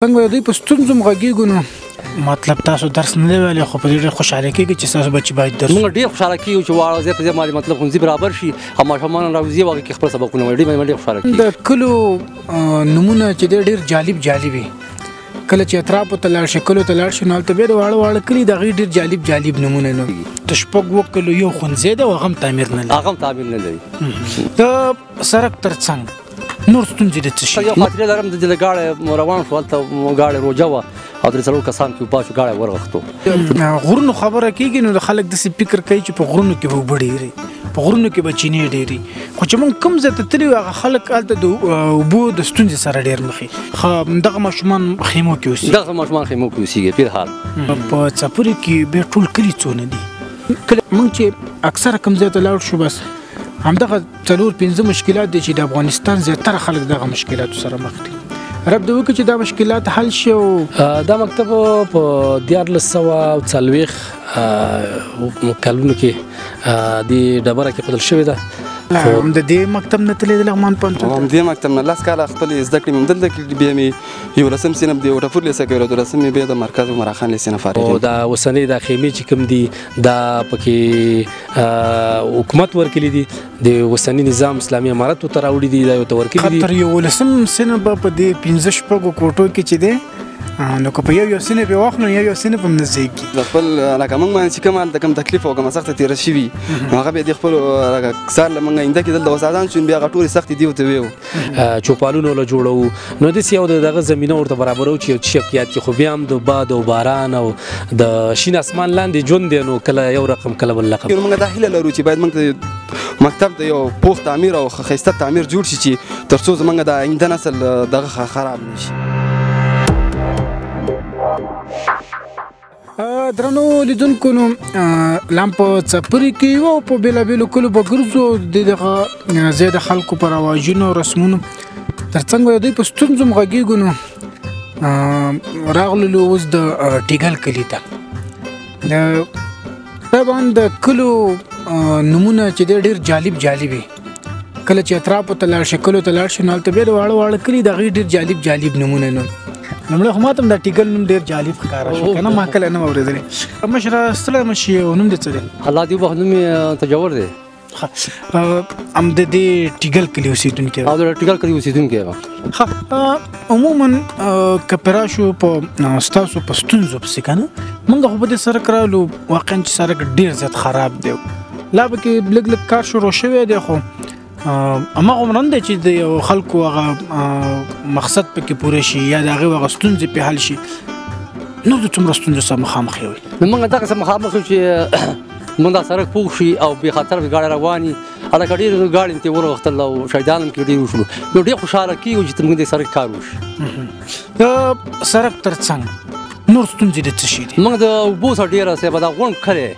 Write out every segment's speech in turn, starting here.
څنګه دوی په ستونزو مغږیږو نو مطلب تاسو درس نه دی ویلی خو په ډېر خوشحاله کېږي چې ستاسو بچي باید درس موږ ډېر خوشحاله کېږو چې واړه ځای په ځای باندې مطلب ښوونځي برابر شي او ماشومان راوځي او هغې کې خپل سبقونه وایي ډېر خوشحاله کېږي. د کلو نومونه چې دی ډېر جالب وي کله چې اطرافو ته لاړ شي کلو ته لاړ شي نو هلته بیا د واړه کلي د هغې ډېر جالب نومونه نه د شپږ کلو یو ښوونځی دی او هغه هم تعمیر نه لري هغه هم تعمیر نه لري. د سړک تر څنګ نور ستونزې د څه شي یو خاطرې لرم د ګاډی روان شو هلته ګاډی روجه وه او درې څلور کسان کې وباسو ګاډی ورغښتو. غرونو خبره کېږي نو د خلک داسې فکر کوي چې په غرونو کې به اوبه ډېرې په غرونو کې به چینې ډېرې خو چې موږ کوم ځای ته تللي وو هغه خلک هلته د اوبو د ستونزې سره ډېر مخ دغه ماشومان خیمو کې اوسېږي دغه ماشومان خیمو کې اوسېږي فی الحال په څپري کې بیا ټول کلي څونه دي کله موږ چې اکثره کوم ځای ته لاړ شو بس همدغه 4-5 مشکلات دي چې د افغانستان زیاتره خلک دغه مشکلاتو سره مخ دي. رب دې وکړي چې دا مشکلات حل شي. دا مکتب په 1440 کلونو کې د ډبره کې خودل شوې ده. د دې مکتب نه تللی د لغمان پوهنتون دې مکتب نه 10 کاله خپلې زده کړې مې دلته کړي بیا مې 11 صنف د وټفور لیسه کې 12 مې بیا د مرکز عمرا خان لیسه نه فارغ او دا اوسنۍ د خیمې چې کوم دي دا پکې حکومت ورکړي دي د اوسنۍ نظام اسلامي امارت ته راوړي دي دا یو ته ورکړي دي. تر 11 صنف په دې 15 شپږو کوټو کې چې دی نو که په یو صنف یې واخلو یو صنف هم نه ځایږي. د خپل لکه موږ باندې چې کوم هلته کوم تکلیف او کومه سخته تېره شوي هغه بیا د خپل لکه سار له موږ آینده کې دلته استادان شو بیا هغه ټولې سختې دې ورته ویو چوپالونه له جوړوو نو داسې یو دغه زمینه ورته برابرو چې یو شکیات کې خو بیا هم د باد او باران او د شین اسمان لاندې ژوند دی نو کله یو رقم کله بل رقم. موږ دا هیله لرو چې باید موږ مکتب د یو پوخ تعمیر او ښایسته تعمیر جوړ شي چې تر څو زموږ د آینده نسل دغه خراب نه شي. درنو لیدونکو نو لام په څپري کې یو په بېلابېلو کلو به ګرځو د دغه ځای د خلکو په رواجونو او رسمونو تر څنګ دوی په ستونزو مغږېږو نو راغللو اوس د ټیګل کلي ته طبعا د کلو نومونه چې دی ډېر جالب وي کله چې اطرافو ته لاړ شي کلو ته لاړ شي نو هلته بیا د واړه کلي د هغې ډېر جالب نومونه نو لومړی خو ماته هم دا ټیګل نوم ډېر جالب ښکاره شو که نه ما کله نه اورېدلی. مشره ستړی مه شي او نوم دې څه دی؟ الله دې وبخښي نوم یې تجور دی. هم د دې ټیګل کلي اوسېدونکی او د ټیګل کلي اوسېدونکی ښه عموما که پرې راشو په ستاسو په ستونزو پسې که نه موږ خو په دې سړک راغلو واقعا چې سړک ډېر زیات خراب دی لا به کې لږ کار شروع شوی دی خو هماغه عمران دی چې د یو خلکو هغه مقصد پکې پوره شي یا د هغې هغه ستونزې پې حل شي نور د څومره ستونزو سره مخامخ یوئ نو موږ دغسې مخامخ یو چې موږ دا سړک پوخ شي او بې خطره وي ګاډی روان وي هلکه ډېر ګاډي هم ترې ورغښتل او شهیدان هم کې ډېر وشولو نو ډېر خوشحاله کېږو چې موږ د سړک کار وشي. د سړک تر څنګ نور ستونزې د څه شي دي؟ موږ د اوبو سره ډېره صاحبه دا غونډ کلی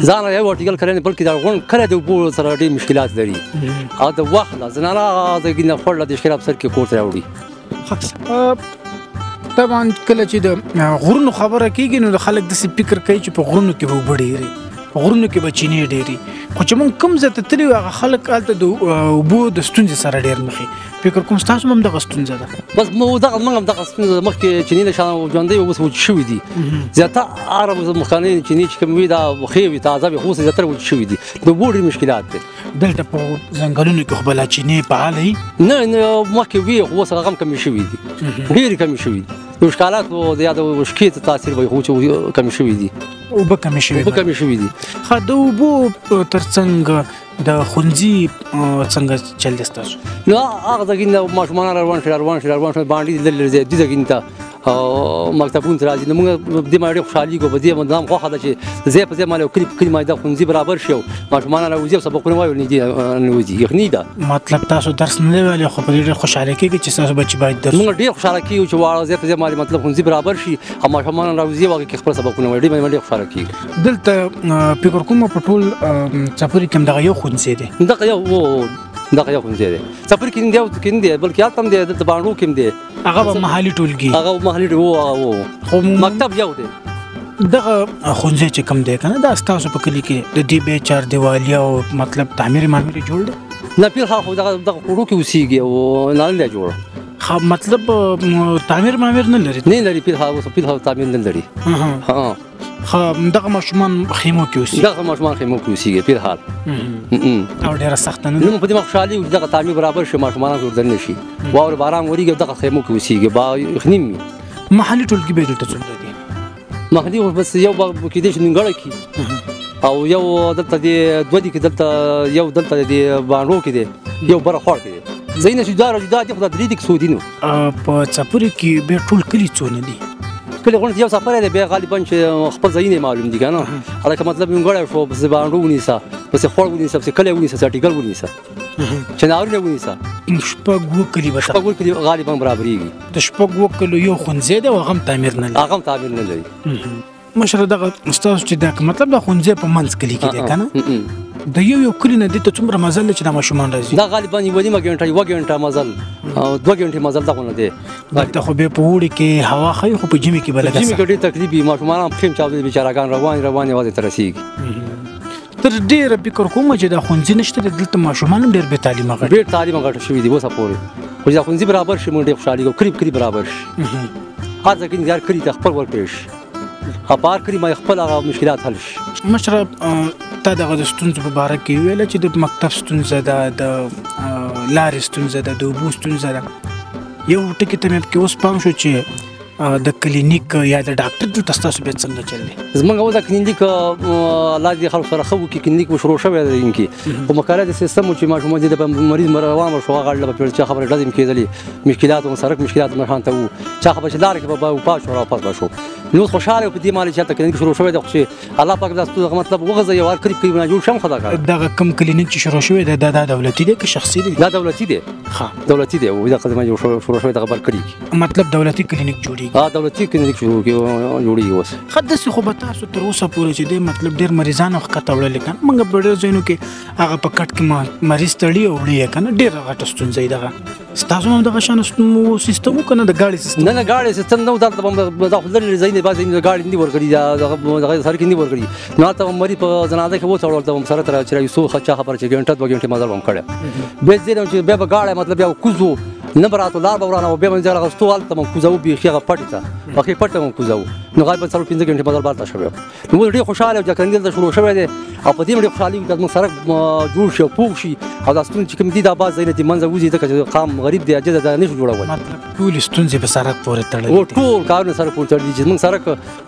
ځان یو ټیګل کلی نه بلکې دا غونډ کلی د اوبو سره ډېر مشکلات لري او د وخت نه زنانه هغه نه خوړله د شکر افسر کې کور ته راوړي. طبعا کله چې د غرونو خبره کېږي نو د خلک داسې فکر کوي چې په غرونو کې به اوبه ډېرې په غرونو کې به چینې ډېرې خو چې موږ کوم ځای ته تللي وو هغه خلک هلته د اوبو د ستونزې سره ډېر مخې فکر کوم ستاسو هم دغه ستونزه ده. بس موږ هم دغه ستونزه ده مخکې چینې له شانه ژوندۍ اوس وچ شوي دي زیاته عرب مخکانۍ چینې چې کوم وي دا ښې وي تازه وي خو اوس زیاتره وچ شوي دي د اوبو ډېر مشکلات دی. دلته په ځنګلونو کې خو به لا چینې فعاله وي؟ نه مخکې وي خو اوس هغه هم کمې شوي دي ډېرې کمې شوي دي د وشکالاتو یا د وشکې ته تاثیر به یې خو چې کمې شوي دي اوبه کمې شوي دي. ښه د اوبو تر څنګ د ښوونځي څنګه چل دی ستاسو؟ نو هغه ځای کې ماشومان روان شي باندې دلې دې ځای کې مکتبونو ته راځي نو موږ دې باندې ډېر خوشحالېږو په دې باندې هم خوښه ده چې ځای په ځای باندې کلي په کلي باندې ښوونځي برابر شي او ماشومان راوځي او سبقونه وایي نه وځي یخني ده. مطلب تاسو درس نه دی ویلی خو په ډېر خوشحاله کېږي چې ستاسو بچي باید درس موږ ډېر خوشحاله کېږو چې واړه ځای په ځای باندې مطلب ښوونځي برابر شي او ماشومان راوځي او هغې کې خپل سبقونه وایي ډېر خوشحاله کېږو. دلته فکر کوم په ټول څپري کې هم دغه یو ښوونځی دی؟ دغه یو ښوونځی دی څپري کې نه دی بلکې هلته هم دی دلته باڼو کې هم دی هغه به محلي ټولګي هغه محلي خو مکتب یو دی. دغه ښوونځی چې کوم دی که نه دا ستاسو په کلي کې د دې بیا چاردیوالي او مطلب تعمیر معمیر جوړ دی؟ نه فی الحال خو دغه کوټو کې اوسېږي او نه دی جوړ خو مطلب تعمیر نه لري نه لري په تعمیر نه لري ها خو دغه ماشومان خیمو کې اوسي دغه ماشومان خیمو کې اوسي په حال او ډیره سخت نه نو په دې خوشحالي دغه تعمیر برابر شي ماشومان ورته نشي واور باران وريږي دغه خیمو کې اوسيږي با خنیم محلي ټولګي به دلته څومره دي محلي بس یو کې دې شنګړه کې او یو دلته دی دوه دي کې دلته یو دلته دی باندې کې دی یو بر خور کې دی زین شي دار جدا دي خدای دې کې سودینو په چپوري کې به ټول کلی څونه دي کله غونډه یو سفر دی به غالبا چې خپل ځای نه معلوم دي کنه الکه مطلب یې غړې شو بس باندې ونیسا بس خور ونیسا بس کله ونیسا ټیګل ونیسا چې ناورنه ونیسا شپږ وکړي به شپږ وکړي غالبا برابرېږي د شپږ وکړو یو خونځې دی او هغه تعمیر نه لري هغه تعمیر نه لري مشره دغه استاد چې دا مطلب د خونځې په منځ کې لیکي دی کنه د یو کلی نه د څومره مزل چې د ماشومان راځي دا غالبا یو نیمه غنټه مزل او 2 غنټې مزل دا نه دی دا خو به په وړي کې هوا خي خو په جمی کې بلګا جمی کې ډېر تقریبي ماشومان خیم چاوي بیچارهګان روان وځي ترسيږي تر ډېر فکر کوم چې د خونځې نشته دلته ماشومان ډېر به تعلیم غټ شوی دی وسه پوري خو دا خونځې برابر شي مونږ ډېر خوشالي کو قریب برابر شي هغه کې انتظار کړی د خپل ورپېش خبر کړی ما خپل هغه مشکلات حل شي مشره تا دغه د ستونزو په باره کې ویل چې د مکتب ستونزه ده د لارې ستونزه ده د اوبو ستونزه ده یو ټکي ته مې کې اوس پام شو چې د کلینیک یا د ډاکټر دلته ستاسو به څنګه چللی زمونږ د کلینیک الله دې خلکو سره خو کې کلینیک شروع شوی دی انکې په مقاله د سیستم چې ماشومان دې د مریض روان شو غړل په چې خبره لازم کېدلې مشکلات او سرک مشکلات مرحان ته وو چې خبره چې لار کې په پاش او پاس بشو نو خوشاله په دې مال چې کلینیک شروع شوی دی چې الله پاک تاسو مطلب وغځي یو قریب نه جوړ شم خدا کار دغه کم کلینیک چې شروع شوی دی د دولتي دی که شخصي دی دا دولتي دی ها دولتي دی او دا قدمه شروع شوی د خبر کړی مطلب دولتي کلینیک جوړیږي دولتي کلینیک شروع جوړیږي اوس خدای خو به تاسو تر اوسه پورې چې د مطلب ډیر مریضان وخت وړل کان موږ په ډیر ځینو کې هغه په کټ کې مریض تړي او وړي کنه ډیر غټ ستونزې دغه تاسو هم دغه شان سیستم کنه د ګاډي سیستم نه غاړي سیستم نو د خپل زین بازي د ګاډي دی ورګړي دا سر کې دی ورګړي نو ته مری په جنازه کې وته ورته سره تر چې یو خچا خبر چې غنټه 2 غنټه مزل هم کړه به دې چې به غاړه مطلب یو کوزو نبراتو لار بورانه او به من ځای غستو حالت مم کوزو به خيغه پټه واخې پټه مم کوزو نو غالبا 15 غنټه مزل بارته شوی نو ډېر خوشاله او ځکه د شروع شوی دی او په دې ډېر خوشالي د موږ سره جوړ شو پوښ شي او د ستون چې کوم دي د باز زینت منځ وځي د قام غریب دی اجازه د نشو جوړول مطلب ټول ستونزې په سرک پورې تړلې او ټول کارونه سره پورې تړلې چې موږ سره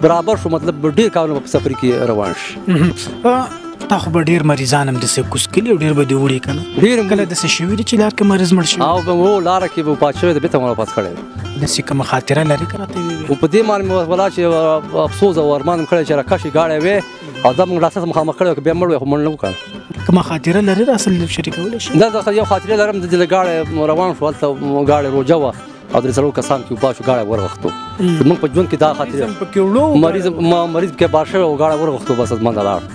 برابر شو مطلب ډېر کارونه په سفر کې روان شي تا خو به ډیر مریضان هم د څه کوس کلی ډیر به دی وړي کنه ډیر کله د څه شوی چې لار کې مریض مړ شي او به مو لار کې به پاتې د بیت مو پات کړي د څه کوم خاطره لري کراته وي او په دې مال مو ولا چې افسوس او ارمان کړی چې راکشي گاډي وي او دا موږ لاسه مخامخ کړو به مړ خو مړ نه وکړ کوم خاطره لري اصل شریکول شي دا یو خاطره لرم د گاډي روان شو ته گاډي روجوا او د څلور کسان کې پاشو گاډي ورغختو موږ په ژوند کې دا خاطره مریض کې باشه او گاډي ورغختو بس من دلار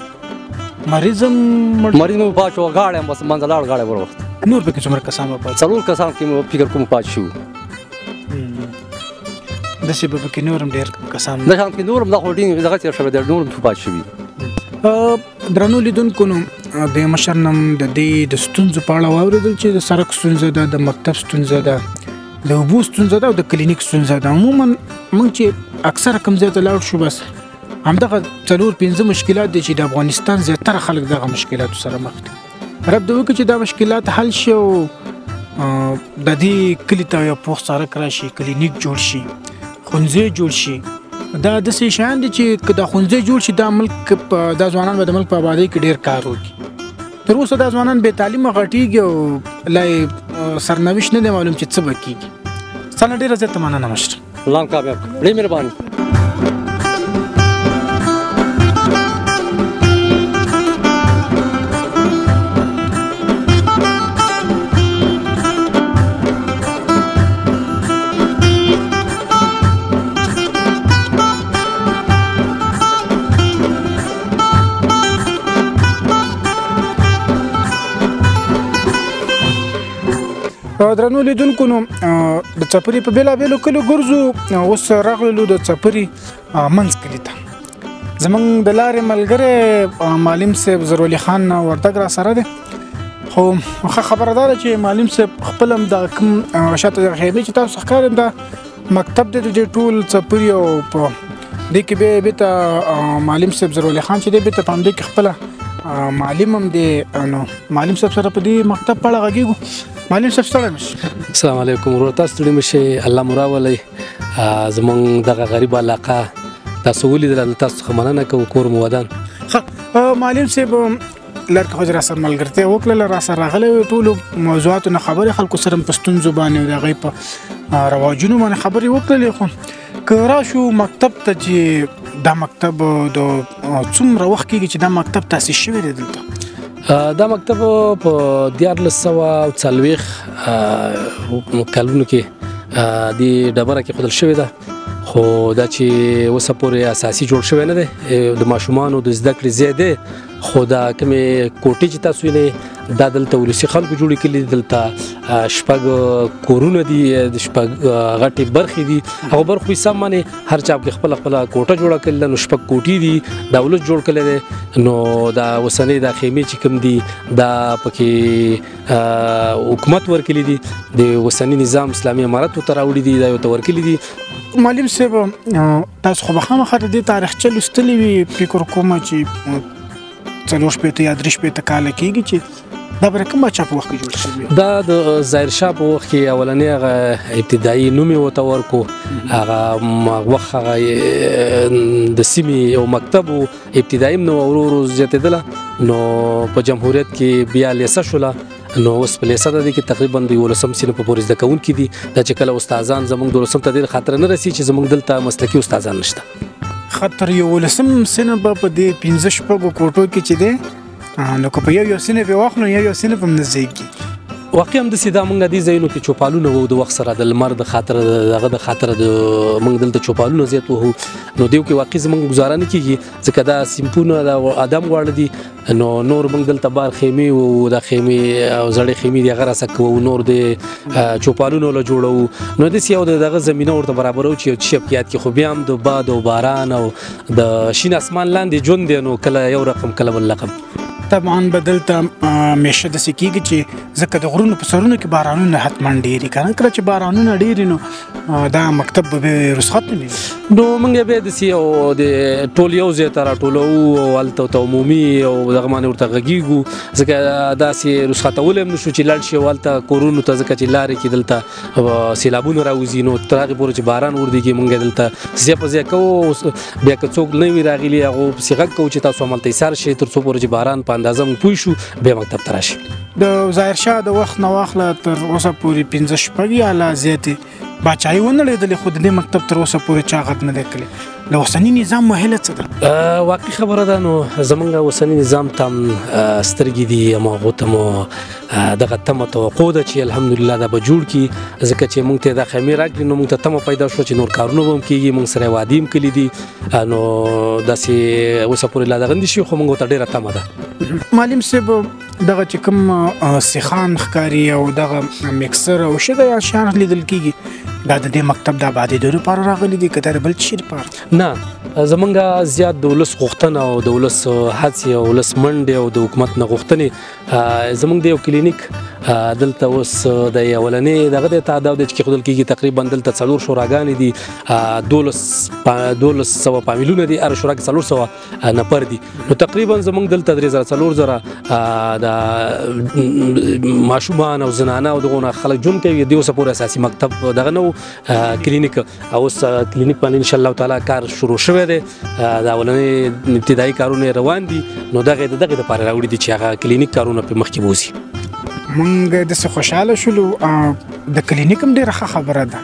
مریض مو پاشو غاړم بس منځلار غاړه ورغت نور به څومره کسان په څلور کسان کې فکر کوم پات شو د څه په کې نورم ډیر کسان د شان کې نورم د هوډین دغه تیر شوی د نورم څه پات شوی درنو لیدونکو نو د مشرنم د دې د ستونزو په اړه واوریدل چې د سرک ستونزه ده د مکتب ستونزه ده د اوبو ستونزه ده او د کلینیک ستونزه ده عموما موږ چې اکثر کم ځای ته لاړ شو بس همدغه 4-5 مشکلات دي چې د افغانستان زیاتره خلک دغه مشکلاتو سره مخ دي رب دوی چې دا مشکلات حل شي او د دې کلی ته یو پوښ سره راشي کلینیک جوړ شي خونځې جوړ شي دا د څه شان دي چې د خونځې جوړ شي د ملک د ځوانان د ملک په آبادی کې ډیر کار وکړي تر اوسه د ځوانان به تعلیم غټیږي او لای سرنوشت نه معلوم چې څه وکړي څنګه ډیر زیات مننه مشر الله کامیاب ډیر مهرباني درنو لیدونکو نو د چپری په بیلا بیلو کلو ګرځو اوس راغلو د چپری منځ کلی ته زمونږ د لارې ملګری معلم صاحب ضروري خان وردګ را سره دی خو خبره ده چې معلم صاحب خپل هم د کوم شاته خیمه چې تاسو ښکارم دا مکتب د ټول څپري او په دې کې به ته معلم صاحب ضروري خان چې دې به ته پام دې کې خپل معلم هم دې نو معلم صاحب سره په دې مکتب په اړه غږیږو معلم صاحب ستړی مشه السلام علیکم ورور تاسو ستړي مشه الله مراولي زمونږ دغه غریب علاقه تاسو ولیدل تاسو خمنانه کو کور مودان معلم صاحب لکه خو را سره ملګرتیا وکړه را سره راغلی ټولو موضوعاتو نه خبرې خلکو سره په ستونزو باندې د هغوی په رواجونو باندې خبرې وکړلې خو که راشو مکتب ته چې دا مکتب د څومره وخت کېږي چې دا مکتب تاسیس شوی دی دلته دا مکتب په 1440 کلونو کې د ډبره کې خودل شوی ده خو دا چې اوسه پورې اساسي جوړ شوی نه دی د ماشومانو د زده کړې ځای دی خو دا کومې کوټې چې تاسو یې دا دلته ولسي خلکو جوړې کړي دلته شپږ کورونه دي د شپږ غټې برخې دي هغه برخو حساب باندې هر چا کې خپل کوټه جوړه کړل نو شپږ کوټې دي دا ولس جوړ کړل دي نو دا وسنۍ د خیمې چې کوم دي دا پکې حکومت ورکړي دي د وسنۍ نظام اسلامي امارت ته راوړي دي دا یو ورکړي دي معلم صاحب تاسو خو بخښنه خاطر دې تاریخچه لوستلې وي فکر کوم چې 4 یا 3 کال کېږي چې دا بر کومه چا په وخت کې جوړ شوی دا د ظاهر شاه په وخت کې اولنې هغه ابتدایي نوم یې وته ورکو هغه وخت هغه د سیمې یو مکتب ابتدایي نو ورو زیاتېدله نو په جمهوریت کې بیا لیسه شوله نو اوس په لیسه ده کې تقریبا د 11 سنه په پورې زده کوونکي دي دا چې کله استادان زموږ د 12 ته ډېر خاطر نه رسي چې زموږ دلته مسلکي استادان نشته خطر یو لسم سنه په دې 15 شپږو کوټو کې چې دی نو که په یو سنه په واخلو یو سنه په نزدیک واقعا د سیدا مونږ د زینو کې چوپالونه وو د وخت سره د لمر د خاطر دغه د خاطر د مونږ دلته چوپالونه زیات وو نو دیو کې واقعي زمونږ گزاره نه کیږي ځکه دا سیمپونه د ادم غواړي دي نو نور مونږ دلته بار خیمه او د خیمه او زړې خیمه دی غره سکو نور د چوپالونه له جوړو نو د سیاو دغه زمينه ورته برابرو چې شپکیات کې خو بیا هم د باد او باران او د شین اسمان لاندې ژوند دی نو کله یو رقم کله بل رقم طبعا بدلته مشه د سکیږي چې ځکه د غرونو په سرونو کې بارانونه حتما ډېری کنه کله چې بارانونه ډېری نو دا مکتب به رخصت نه نو موږ به د سی او د ټول یو ځای تر ټولو او الته عمومي او دغه باندې ورته غږیږو ځکه دا سی رخصتول هم نشو چې لاړ شي والته کورونو ته ځکه چې لارې کې دلته سیلابونه راوځي نو ترغه پورې چې باران ور دیږي موږ دلته زیات زیات کو بیا که څوک نه وی راغلی هغه صيغه کو چې تاسو عمل تیسار شي تر څو پورې چې باران په اندازه مو پوي شو به مکتب ته راشي د ظاهر شاه د وخت نو واخله تر اوسه پورې 15 شپږ یا لا زیاتې بچای ونه لیدل خو د مکتب تر اوسه پورې چا غت نه لیکل نو وسنی نظام مهله څه ده واقعي خبره ده نو زمونږ وسنی نظام تم سترګې دي ما غوتمو دغه تم توقع ده چې الحمدلله دا به جوړ کی ځکه چې مونږ ته د خمیر راکړي نو مونږ ته تم پیدا شو چې نور کارونه هم کیږي مونږ سره وادیم کلی دي نو داسې اوسه پورې لا دغه نشي خو مونږ ته ډیره تم ده معلم صاحب دغه چې کوم سیخان ښکاری او دغه میکسر او شګه یا شان لیدل کیږي دا د دې مکتب د آبادی لپاره راغلي دي کتر بل شي لپاره نه زمونږ زیات د ولس غوښتنه او د ولس هڅې او ولس منډه او د حکومت نه غوښتنې زمونږ د یو کلینیک دلته اوس د اولنې دغه د تعداد چې خودل کیږي تقریبا دلته 4 شوراګانې دي 1200 فامیلونه دي ار شورا کې 400 نفر دي نو تقریبا زمونږ دلته 3400 د ماشومان او زنانه او دغه خلک جون کوي د اوسه پور اساسي مکتب دغه نو کلینیک او کلینیک باندې ان شاء الله تعالی کار شروع شوه دی دا ولنې ابتدایي کارونه روان دي نو دغه لپاره راوړي دي چې هغه کلینیک کارونه په مخ کې بوزي مونږ د څه خوشاله شولو د کلینیک هم ډیره خبره ده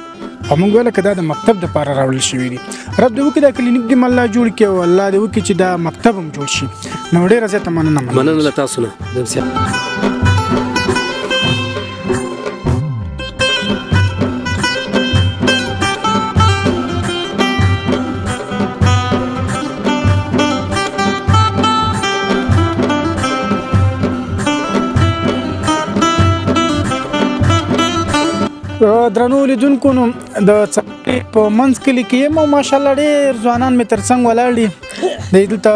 او مونږ ویل کدا د مکتب د لپاره راوړل شوی دي رب دې وکړي دا کلینیک دې مله جوړ کړي او الله دې وکړي چې دا مکتب هم جوړ شي نو ډیره زیاته مننه تاسو نه دمسیا درنو لیدونکو نو د په منځ کې لیکم ماشاءالله ډېر ځوانان مې ترڅنګ ولاړ دي دلته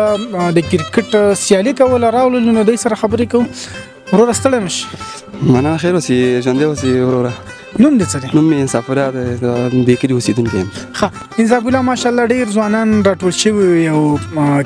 د کرکټ سیالي کول راول نو د سره خبرې کوم وروره ستړی مه شي مننه خیر اوسې ژوندی اوسې وروره نوم دې څه دی؟ نوم مې انصاف الله دی د دې کلي اوسېدونکی یم ښه انصاف الله ماشاءالله ډېر ځوانان راټول شوي وي او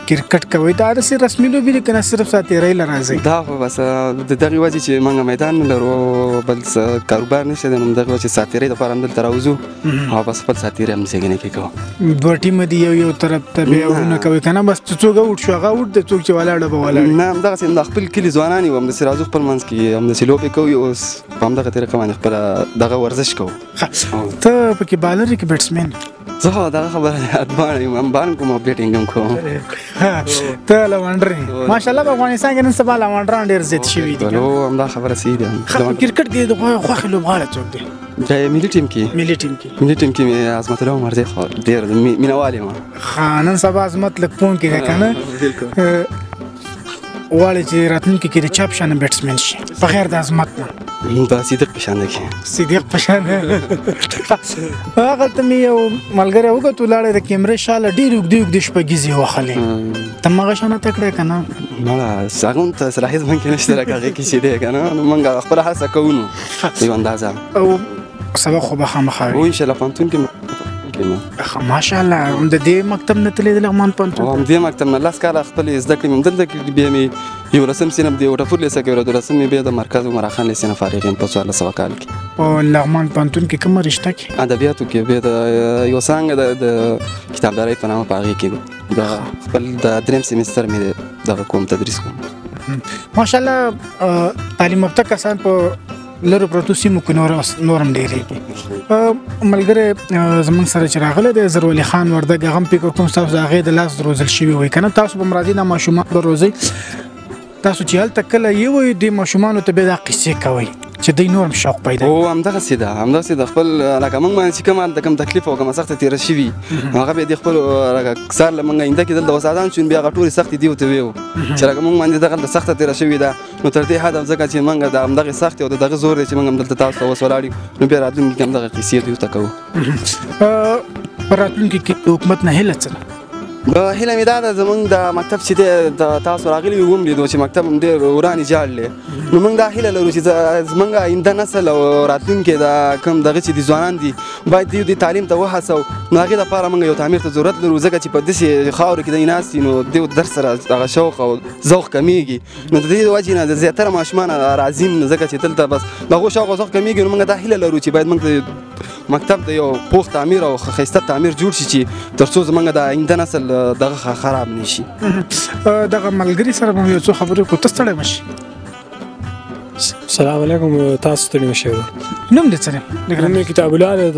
کرکټ کوي دا داسې رسمي لوبې دي که نه صرف ساتیرۍ له راځئ دا خو بس د دغې وجې چې موږ میدان نه لرو بل څه کاروبار نشته دی نو دغې وجې ساتیرۍ دپاره هم دلته راوځو او بس خپل ساتیرۍ هم زیږنې کې کوو دوه ټیمه دي یو طرف ته بیا اورونه کوي که نه بس چې څوک اوټ شو هغه اوټ دی څوک چې ولاړه به ولاړ نه همدغسې د خپل کلي ځوانان یو همداسې راځو خپل منځ کې همداسې لوبې کوو اوس په همدغه طریقه باندې خپله دغه ورزش کوو ته پکې بالر یې که بیټسمین زه خو دغه خبره ادبانه یم هم بالنګ کوم او بیټینګ هم کوم ته لونډر یې ماشاءالله په افغانستان کې نن سبا لونډران ډېر زیات شوي دي همدا خبره صحیح ده کرکټ کې د خوښې لوبغاړی څوک دی ملي ټیم کې ملي ټیم کې مې عظمت الله عمر دی خو ډېر مینهوال یم نن سبا عظمت لږ پون کې دی که نه غواړي چې راتلونکي کې د چا په شانه بیټسمین شي بغیر د عظمت نه د صدیق په شانه کې صدیق په شانه هغلته مې یو ملګری وکتو ولاړی د کیمرې شاله ډېرې اوږدې اوږدې شپږیزې وهلې ته همغه شانه ته کړی که نه مړه هغه هم ته صلاحیت من کې نشته لکه هغې کې چې دی که نه نو موږ خپله هڅه کوو نو په یو اندازه او سبق خو به خامخا وي او انشاءالله پوهنتون کې ماشاءالله هم د دې مکتب نه تللی د لغمان پوهنتون هم دې مکتب نه 10 کاله خپلې زده کړې مې همدلته کړي بیا مې 11 صنف د وټفور لیسه کې 12 مې بیا د مرکز عمر خان لیسه نه فارغ یم په 1400 کال کې په لغمان پوهنتون کې کومه رشته کې ادبیاتو کې بیا د یو څانګه د کتابدارۍ په نامه په هغې کې د خپل د دریم سیمستر مې دغه کوم تدریس کوم ماشاءالله تعلیم یافته کسان په لرو پرتو سیمو کې نور هم ډېرېږي ملګری زموږ سره چې راغلی دی زرولي خان وردګ هغه هم فکر کوم ستاسو د هغې د لاس روزل شوي وي که نه تاسو به هم راځئ دا ماشومان به روزئ تاسو چې هلته کله یوئ دې ماشومانو ته بیا دا قصې کوئ چې دوی نور هم شوق پیدا او همدغسې ده همدغسې د خپل لکه موږ باندې چې کوم تکلیف او کومه سخته تېره شوي هغه بیا د خپل لکه سار له موږ آینده کې دلته استادان شو بیا هغه ټولې سختې دې ورته ویو چې لکه موږ باندې دغلته سخته تېره شوې ده نو تر دې حده ځکه چې موږ د همدغې سختې او د دغه زور دی چې موږ همدلته تاسو ته اوس ولاړ یو نو بیا راتلونکي کې همدغه قصې دوی ته کوو په راتلونکي کې د حکومت نه هیله څه ده هیله مې دا ده زموږ د مکتب چې دی تاسو راغلي وي وم لیدو چې مکتب هم ډېر ورانې جاړ دی نو موږ دا هیله لرو چې زموږ آینده نسل او راتلونکي د کوم دغه چې دي ځوانان دي باید دوی دې تعلیم ته وهڅو نو هغې دپاره موږ یو تعمیر ته ضرورت لرو ځکه چې په داسې خاورو کې دی ناست دي نو دوی درس سره هغه شوق او ذوق کمیږي نو د دې د وجې نه د زیاتره ماشومان راځي نه ځکه چې دلته بس د هغو شوق او ذوق کمیږي نو موږ دا هیله لرو چې باید موږ مکتب د یو پوخ تعمیر او ښایسته تعمیر جوړ شي چې تر څو زموږ د آینده نسل دغه خراب نه شي دغه ملګري سره به یو څو خبرې وکړو ته ستړی مه شي السلام علیکم تاسو ستړي مه شئ نوم دې څه دی نوم مې کتاب الله دی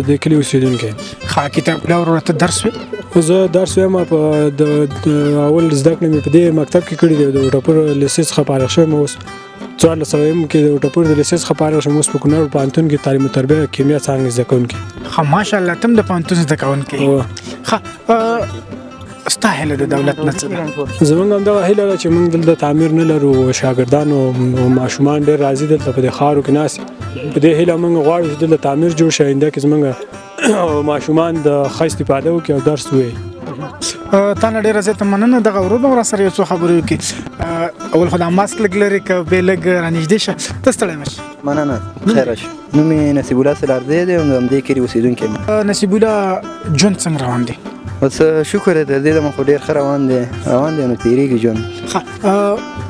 د کلي اوسېدونکی ښه کتاب الله وروره ته درس وې زه درس وایم په د اول زده کړې مې په دې مکتب کې کړي دی د وټپور لیسې څخه فارغ شوی اوس 1400 کې د وټپور د لیسې څخه فارغ شوم اوس په کونړ پوهنتون کې تعلیم او تربیه کیمیا څانګې زده کوونکی ښه ماشاءالله ته هم د پوهنتون زده کوونکی ښه ستا هیله د دولت نه څه ده زموږ همدغه هیله ده چې موږ دلته تعمیر نه لرو شاګردان او ماشومان ډېر راځي دلته په دې ښارو کې ناست په دې هیله موږ غواړو چې دلته تعمیر جوړ شي آینده کې زموږ ماشومان د ښه استفاده وکړي او درس ووایي تا نه ډېره زیاته مننه دغه ورور به راسره یو څو خبرې وکړي اول خو دا ماسک لږ لرې که بې لږ رانږدې شه ته ستړی مه شي مننه خیر راشي نوم مې نصیب الله سلارزی دی او د همدې کلي اوسېدونکی یم نصیب الله ژوند څنګه روان دی اوس شکر دی د دې دمه خو ډېر ښه روان دی نو تېرېږي ژوند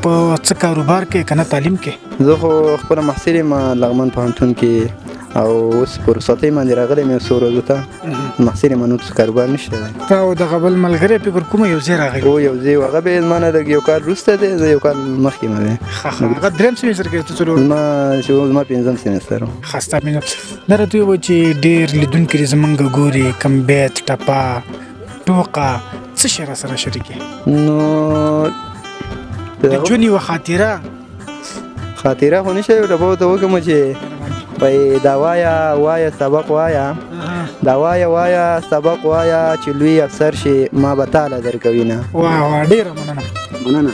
په څه کاروبار کې که نه تعلیم کې زه خو خپله محصل یم لغمان پوهنتون کې او اوس په رخصتۍ باندې راغلی یم یو څو ورځو ته محصل یم نور څه کاروبار نشته دی ته او دغه بل ملګری فکر کومه یو ځای راغلی او یو ځای هغه به زما نه لږ یو کال وروسته دی زه یو کال مخکې یم دی هغه درېیم سیمستر کې ته څلور زما پنځم سیمستر و ښه ستا پنځم دا راته ووایه چې ډېر لیدونکي دې زمونږ ګوري کم بیت ټپه ټوقه څه شی را سره شریکې نو د ژوند یوه خاطره خو نشته یو ټپه ورته وکړم چې دا وایه سبق وایه دا وایه سبق وایه چې لوی افسر شي ما به تاله درکوینه واه ډېره مننه